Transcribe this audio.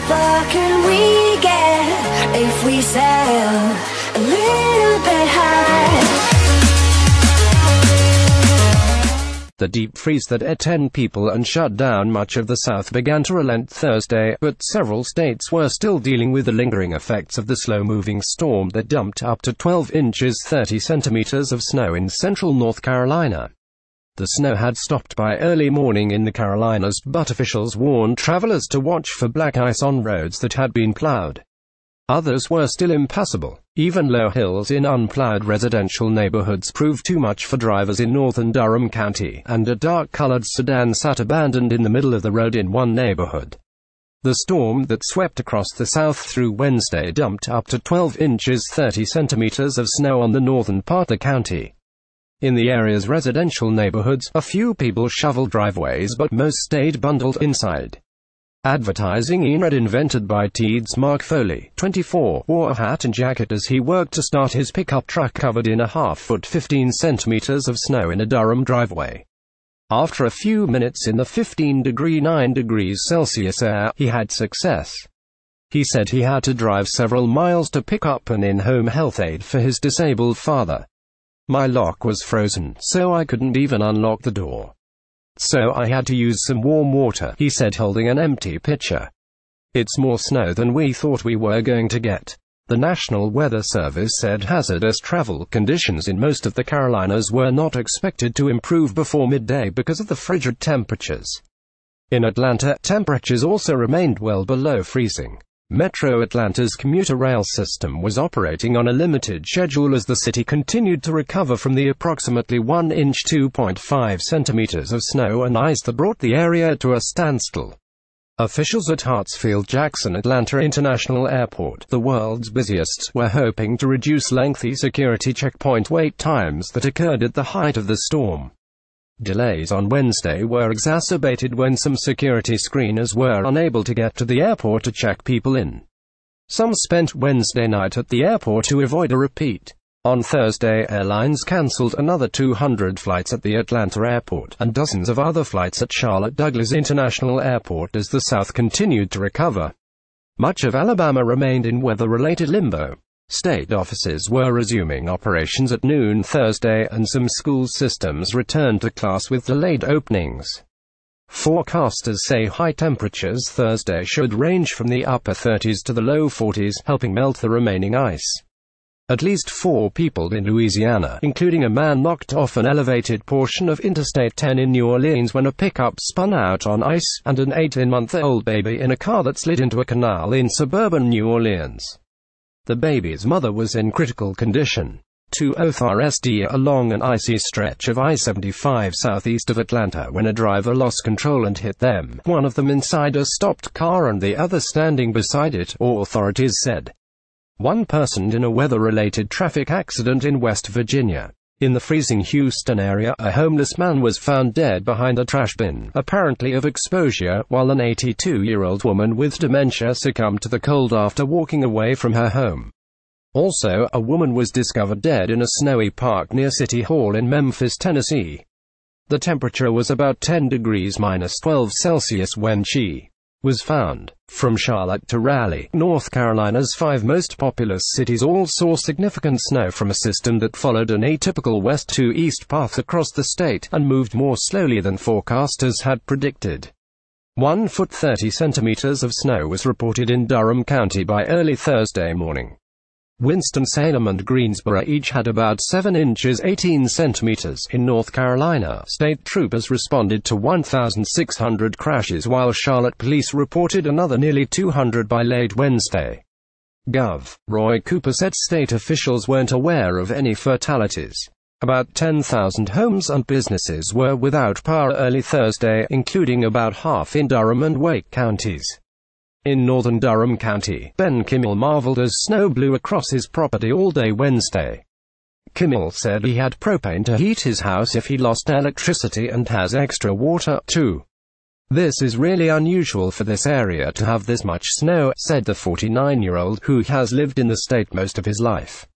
far can we get if we sail a little bit high? The deep freeze that ate 10 people and shut down much of the South began to relent Thursday, but several states were still dealing with the lingering effects of the slow-moving storm that dumped up to 12 inches 30 centimeters of snow in central North Carolina. The snow had stopped by early morning in the Carolinas, but officials warned travelers to watch for black ice on roads that had been plowed. Others were still impassable. Even low hills in unplowed residential neighborhoods proved too much for drivers in northern Durham County, and a dark-colored sedan sat abandoned in the middle of the road in one neighborhood. The storm that swept across the South through Wednesday dumped up to 12 inches 30 centimeters of snow on the northern part of the county. In the area's residential neighborhoods, a few people shoveled driveways, but most stayed bundled inside. Advertising in-red invented by Teed's Mark Foley, 24, wore a hat and jacket as he worked to start his pickup truck covered in a half-foot 15 centimeters of snow in a Durham driveway. After a few minutes in the 9 degrees Celsius air, he had success. He said he had to drive several miles to pick up an in-home health aid for his disabled father. My lock was frozen, so I couldn't even unlock the door. So I had to use some warm water, he said, holding an empty pitcher. It's more snow than we thought we were going to get. The National Weather Service said hazardous travel conditions in most of the Carolinas were not expected to improve before midday because of the frigid temperatures. In Atlanta, temperatures also remained well below freezing. Metro Atlanta's commuter rail system was operating on a limited schedule as the city continued to recover from the approximately 1 inch 2.5 centimeters of snow and ice that brought the area to a standstill. Officials at Hartsfield-Jackson Atlanta International Airport, the world's busiest, were hoping to reduce lengthy security checkpoint wait times that occurred at the height of the storm. Delays on Wednesday were exacerbated when some security screeners were unable to get to the airport to check people in. Some spent Wednesday night at the airport to avoid a repeat. On Thursday, airlines canceled another 200 flights at the Atlanta airport, and dozens of other flights at Charlotte Douglas International Airport as the South continued to recover. Much of Alabama remained in weather-related limbo. State offices were resuming operations at noon Thursday, and some school systems returned to class with delayed openings. Forecasters say high temperatures Thursday should range from the upper 30s to the low 40s, helping melt the remaining ice. At least 4 people in Louisiana, including a man, knocked off an elevated portion of Interstate 10 in New Orleans when a pickup spun out on ice, and an 18-month-old baby in a car that slid into a canal in suburban New Orleans. The baby's mother was in critical condition. 203rd along an icy stretch of I-75 southeast of Atlanta when a driver lost control and hit them, one of them inside a stopped car and the other standing beside it, authorities said. One person in a weather-related traffic accident in West Virginia. In the freezing Houston area, a homeless man was found dead behind a trash bin, apparently of exposure, while an 82-year-old woman with dementia succumbed to the cold after walking away from her home. Also, a woman was discovered dead in a snowy park near City Hall in Memphis, Tennessee. The temperature was about 10 degrees minus 12 Celsius when she was found. From Charlotte to Raleigh, North Carolina's 5 most populous cities all saw significant snow from a system that followed an atypical west-to-east path across the state, and moved more slowly than forecasters had predicted. 1 foot 30 centimeters of snow was reported in Durham County by early Thursday morning. Winston-Salem and Greensboro each had about 7 inches 18 centimeters. In North Carolina, state troopers responded to 1,600 crashes, while Charlotte police reported another nearly 200 by late Wednesday. Gov. Roy Cooper said state officials weren't aware of any fatalities. About 10,000 homes and businesses were without power early Thursday, including about half in Durham and Wake counties. In northern Durham County, Ben Kimmel marveled as snow blew across his property all day Wednesday. Kimmel said he had propane to heat his house if he lost electricity and has extra water, too. This is really unusual for this area to have this much snow, said the 49-year-old, who has lived in the state most of his life.